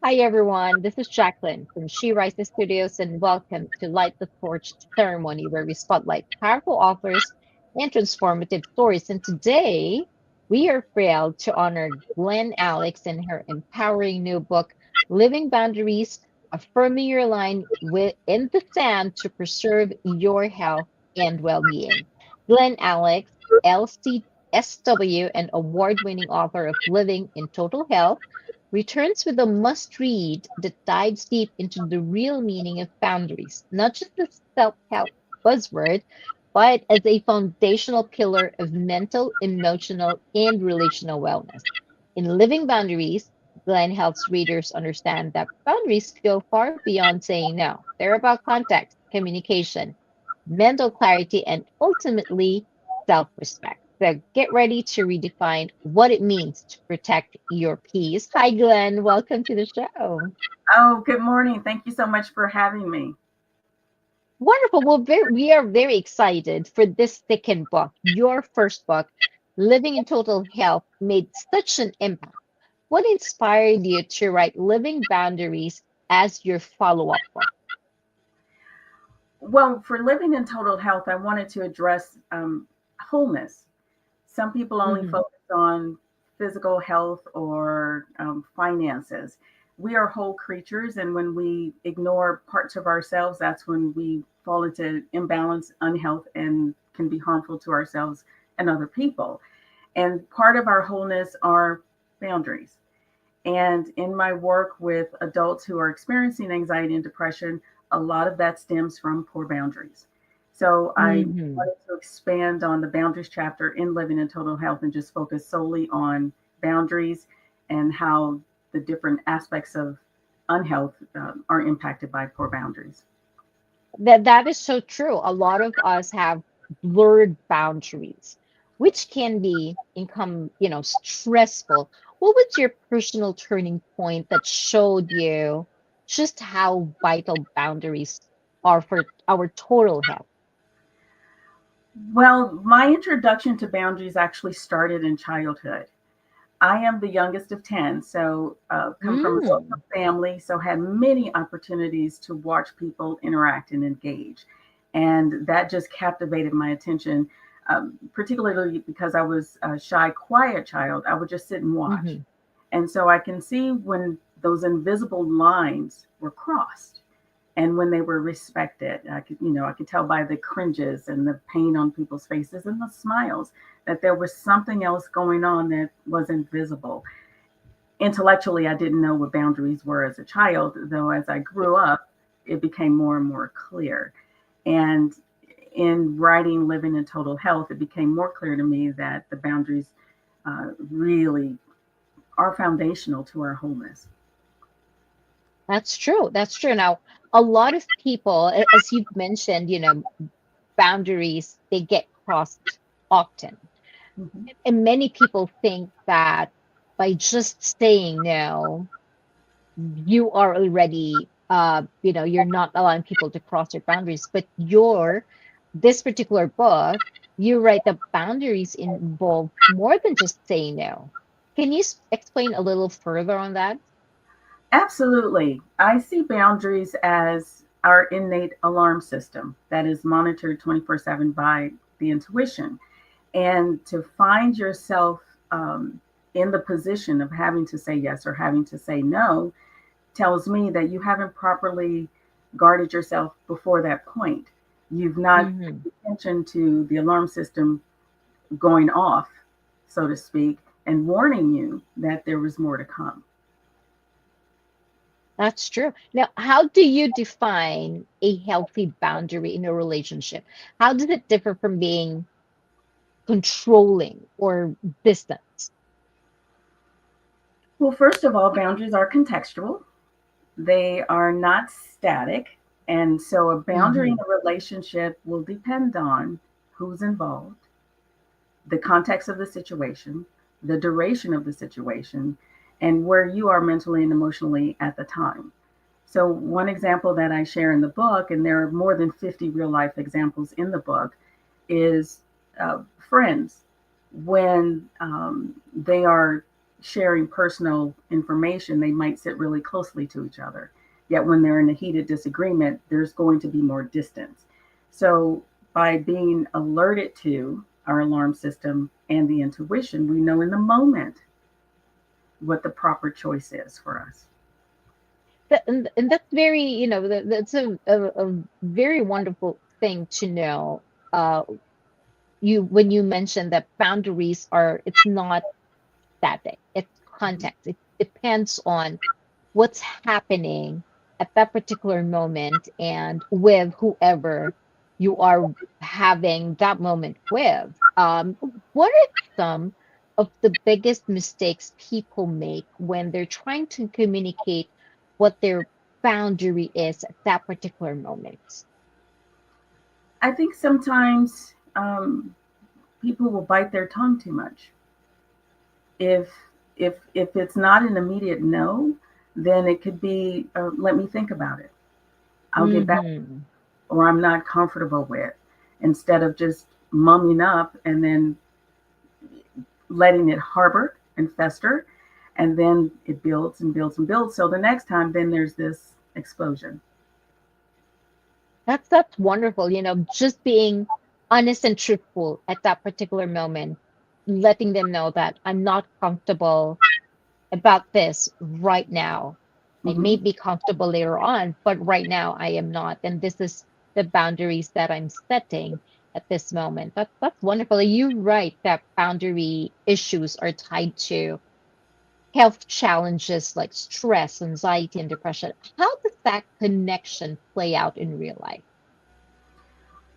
Hi everyone, this is Jacqueline from She Rises Studios, and welcome to Light the Torch ceremony where we spotlight powerful authors and transformative stories. And today we are thrilled to honor Glen Alex and her empowering new book, Living Boundaries, Affirming Your Line in the Sand to Preserve Your Health and Well-Being. Glen Alex, LCSW, an award-winning author of Living in Total Health, returns with a must read that dives deep into the real meaning of boundaries, not just the self help buzzword, but as a foundational pillar of mental, emotional, and relational wellness. In Living Boundaries, Glenn helps readers understand that boundaries go far beyond saying no. They're about context, communication, mental clarity, and ultimately self respect. So get ready to redefine what it means to protect your peace. Hi, Glenn. Welcome to the show. Oh, good morning. Thank you so much for having me. Wonderful. Well, we are very excited for this second book. Your first book, Living in Total Health, made such an impact. What inspired you to write Living Boundaries as your follow up book? Well, for living in total health, I wanted to address wholeness. Some people only Mhm. focus on physical health or finances. We are whole creatures, and when we ignore parts of ourselves, that's when we fall into imbalance, unhealth, and can be harmful to ourselves and other people. And part of our wholeness are boundaries. And in my work with adults who are experiencing anxiety and depression, a lot of that stems from poor boundaries. So I Mhm. wanted to expand on the boundaries chapter in Living in Total Health and just focus solely on boundaries and how the different aspects of unhealth are impacted by poor boundaries. That is so true. A lot of us have blurred boundaries, which can be income, stressful. What was your personal turning point that showed you just how vital boundaries are for our total health? Well, my introduction to boundaries actually started in childhood. I am the youngest of 10, so come from a social Mm. family, so had many opportunities to watch people interact and engage. And that just captivated my attention, particularly because I was a shy, quiet child. I would just sit and watch. Hmm. And so I can see when those invisible lines were crossed and when they were respected. I could tell by the cringes and the pain on people's faces and the smiles that there was something else going on that wasn't visible. Intellectually, I didn't know what boundaries were as a child, though as I grew up, it became more and more clear. And in writing Living in Total Health, it became more clear to me that the boundaries really are foundational to our wholeness. That's true. That's true. Now, a lot of people, as you've mentioned, boundaries, they get crossed often. Mhm. And many people think that by just saying no, you are already, you're not allowing people to cross their boundaries. But this particular book, you write the boundaries involve more than just saying no. Can you explain a little further on that? Absolutely. I see boundaries as our innate alarm system that is monitored 24/7 by the intuition. And to find yourself in the position of having to say yes or having to say no tells me that you haven't properly guarded yourself before that point. You've not Hmm. paid attention to the alarm system going off, so to speak, and warning you that there was more to come. That's true. Now, how do you define a healthy boundary in a relationship? How does it differ from being controlling or distant? Well, first of all, boundaries are contextual. They are not static. And so a boundary in Hmm. a relationship will depend on who's involved, the context of the situation, the duration of the situation, and where you are mentally and emotionally at the time. So, one example that I share in the book, and there are more than 50 real life examples in the book, is friends when they are sharing personal information, they might sit really closely to each other. Yet when they're in a heated disagreement, there's going to be more distance. So by being alerted to our alarm system and the intuition, we know in the moment what the proper choice is for us. And that's very, that's a very wonderful thing to know. Uh, when you mentioned that boundaries are, it's not static, it's context. It depends on what's happening at that particular moment and with whoever you are having that moment with. What are some of the biggest mistakes people make when they're trying to communicate what their boundary is at that particular moment? I think sometimes people will bite their tongue too much. If if it's not an immediate no, then it could be let me think about it. I'll get back, Mm-hmm. or I'm not comfortable with, instead of just mumming up and then letting it harbor and fester, and then it builds and builds and builds. So the next time, then there's this explosion. That's wonderful, just being honest and truthful at that particular moment, letting them know that I'm not comfortable about this right now. I Hmm. may be comfortable later on, but right now I am not. And this is the boundaries that I'm setting at this moment. That's wonderful. You're right that boundary issues are tied to health challenges like stress, anxiety, and depression. How does that connection play out in real life?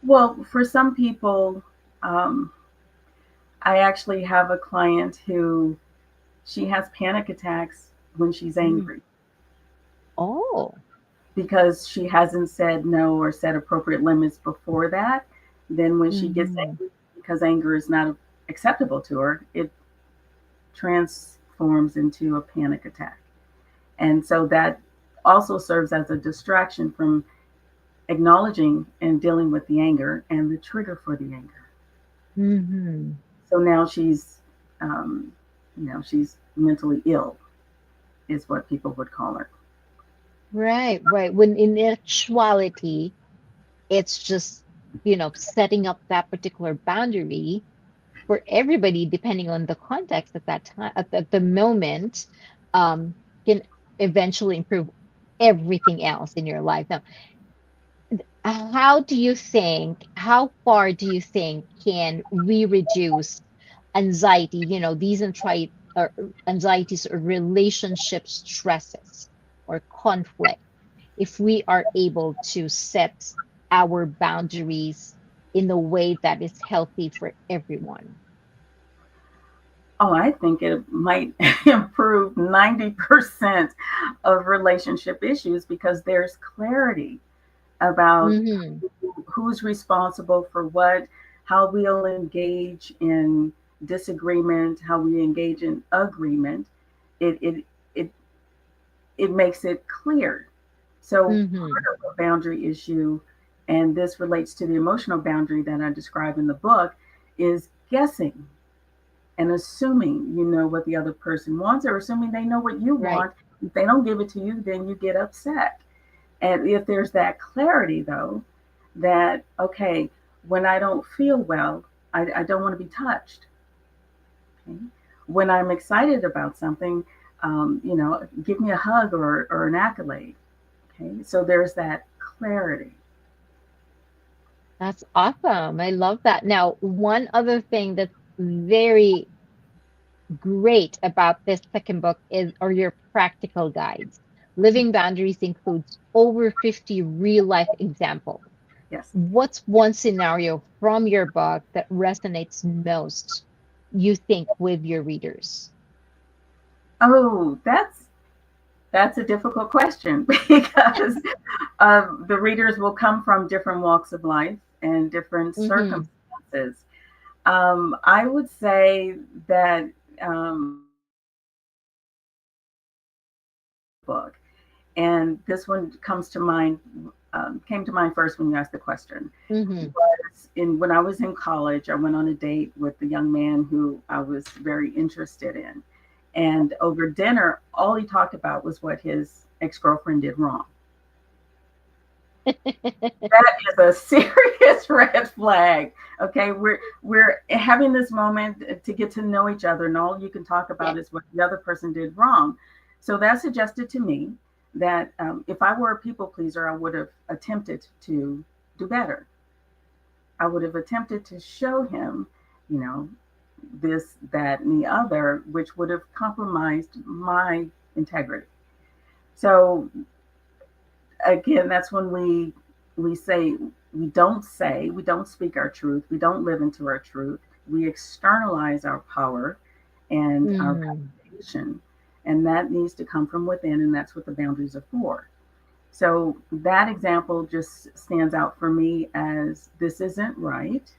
Well, for some people, um, I actually have a client who she has panic attacks when she's Mm. angry Oh. because she hasn't said no or set appropriate limits before that. Then when she gets Hmm. angry, because anger is not acceptable to her, it transforms into a panic attack. And so that also serves as a distraction from acknowledging and dealing with the anger and the trigger for the anger. Hmm. So now um, she's mentally ill, is what people would call her. Right, right. When in actuality, it's just, setting up that particular boundary for everybody, depending on the context at that time, at the moment, um, can eventually improve everything else in your life. Now, how far do you think can we reduce anxiety, these anxieties or relationship stresses or conflict if we are able to set our boundaries in a way that is healthy for everyone? Oh, I think it might improve 90% of relationship issues because there's clarity about Hmm. who's responsible for what, how we'll engage in disagreement, how we engage in agreement. It it it it makes it clear. So Hmm. part of a boundary issue, and this relates to the emotional boundary that I describe in the book, is guessing and assuming you know what the other person wants, or assuming they know what you Right. want. If they don't give it to you, then you get upset. And if there's that clarity, though, that, okay, when I don't feel well, I don't want to be touched. Okay? When I'm excited about something, give me a hug or an accolade. Okay, so there's that clarity. That's awesome. I love that. Now, one other thing that's very great about this second book is are your practical guides. Living Boundaries includes over 50 real life examples. Yes. What's one scenario from your book that resonates most, you think, with your readers? Oh, that's a difficult question because the readers will come from different walks of life and different Mm-hmm. circumstances. I would say that book, and this one comes to mind, came to mind first when you asked the question. Mm-hmm. Was in when I was in college, I went on a date with a young man who I was very interested in, And over dinner, all he talked about was what his ex girlfriend did wrong. That is a serious red flag. Okay, we're having this moment to get to know each other, and all you can talk Yeah. about is what the other person did wrong. So that suggested to me that if I were a people pleaser, I would have attempted to do better. I would have attempted to show him, you know, this, that, and the other, which would have compromised my integrity. So again, that's when we say we don't speak our truth, we don't live into our truth, we externalize our power and our Hmm. validation, and that needs to come from within, and that's what the boundaries are for. So that example just stands out for me as this isn't right,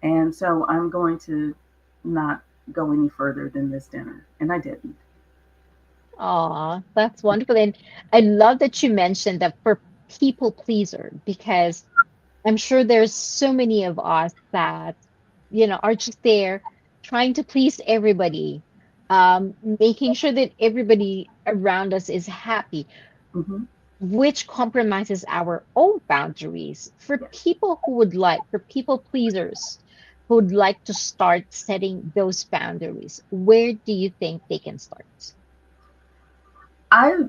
and so I'm going to not go any further than this dinner, and I didn't. Aw, that's wonderful. And I love that you mentioned that for people pleaser, because I'm sure there's so many of us that, are just there trying to please everybody, making sure that everybody around us is happy, Mm-hmm. which compromises our own boundaries. Yes. For people pleasers who would like to start setting those boundaries, where do you think they can start? I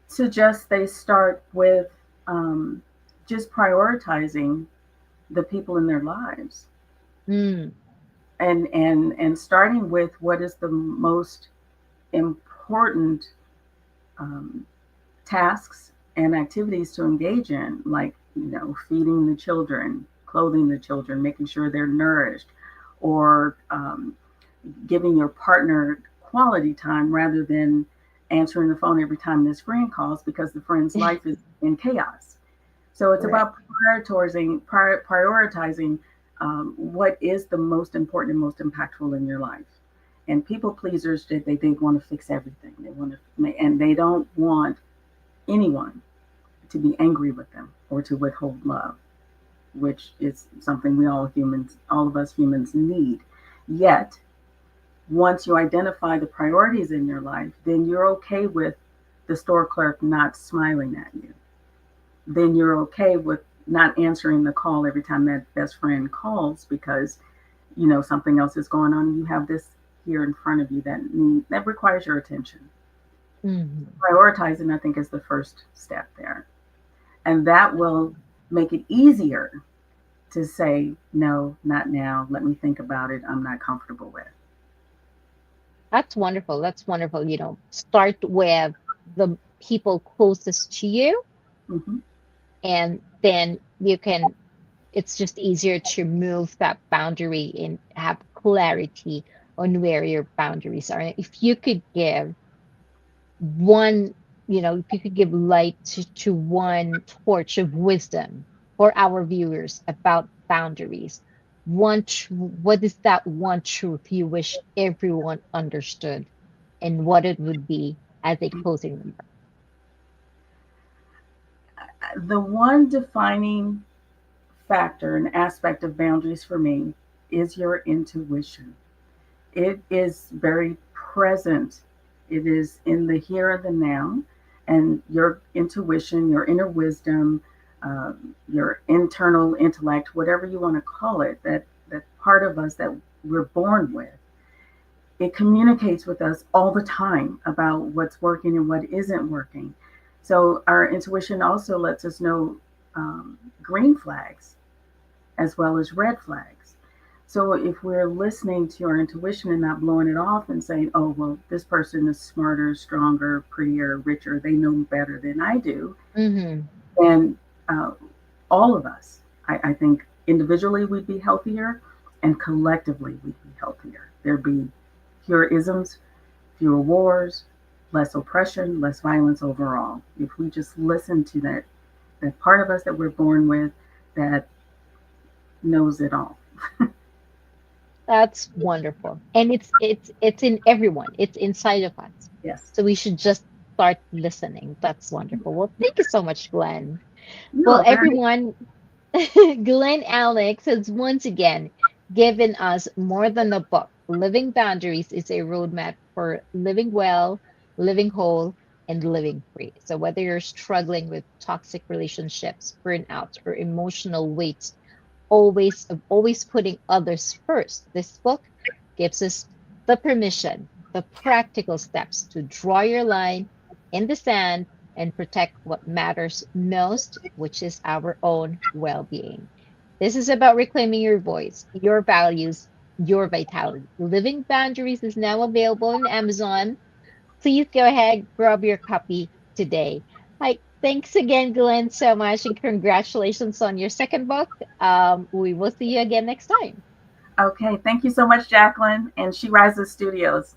suggest they start with um, just prioritizing the people in their lives, Mm, and starting with what is the most important um, tasks and activities to engage in, like, feeding the children, clothing the children, making sure they're nourished, or giving your partner quality time rather than answering the phone every time this friend calls because the friend's life is in chaos. So it's correct. about prioritizing what is the most important and most impactful in your life. And people pleasers, they want to fix everything. They want to, and they don't want anyone to be angry with them or to withhold love, which is something all of us humans need. Yet, once you identify the priorities in your life, then you're okay with the store clerk not smiling at you. Then you're okay with not answering the call every time that best friend calls because something else is going on. You have this here in front of you that requires your attention. Mhm. Prioritizing, I think, is the first step there, and that will make it easier to say no, not now. Let me think about it. I'm not comfortable with. That's wonderful. That's wonderful. Start with the people closest to you, Hmm. and then it's just easier to move that boundary and have clarity on where your boundaries are. If you could give one, if you could give light to one torch of wisdom for our viewers about boundaries, what is that one truth you wish everyone understood, and what it would be as a closing remark? The one defining factor and aspect of boundaries for me is your intuition. It is very present. It is in the here and the now, and your intuition, your inner wisdom, your internal intellect, whatever you want to call it, that part of us that we're born with. It communicates with us all the time about what's working and what isn't working. So our intuition also lets us know green flags as well as red flags. So if we're listening to our intuition and not blowing it off and saying, oh, well, this person is smarter, stronger, prettier, richer, they know better than I do, Mm-hmm. then uh, all of us, I think individually we'd be healthier and collectively we'd be healthier. There'd be fewer isms, fewer wars, less oppression, less violence overall. If we just listen to that part of us that we're born with that knows it all. That's wonderful. And it's in everyone. It's inside of us. Yes. So we should just start listening. That's wonderful. Well, thank you so much, Glenn. You Well, are very. everyone, Glen Alex has once again given us more than a book. Living Boundaries is a roadmap for living well, living whole, and living free. So whether you're struggling with toxic relationships, burnout, or emotional weight, always putting others first, this book gives us the permission, the practical steps to draw your line in the sand and protect what matters most, which is our own well-being. This is about reclaiming your voice, your values, your vitality. Living Boundaries is now available on Amazon. Please go ahead, grab your copy today. Hi, thanks again, Glenn, so much, and congratulations on your second book. We will see you again next time. Okay, thank you so much, Jacqueline, and She Rises Studios.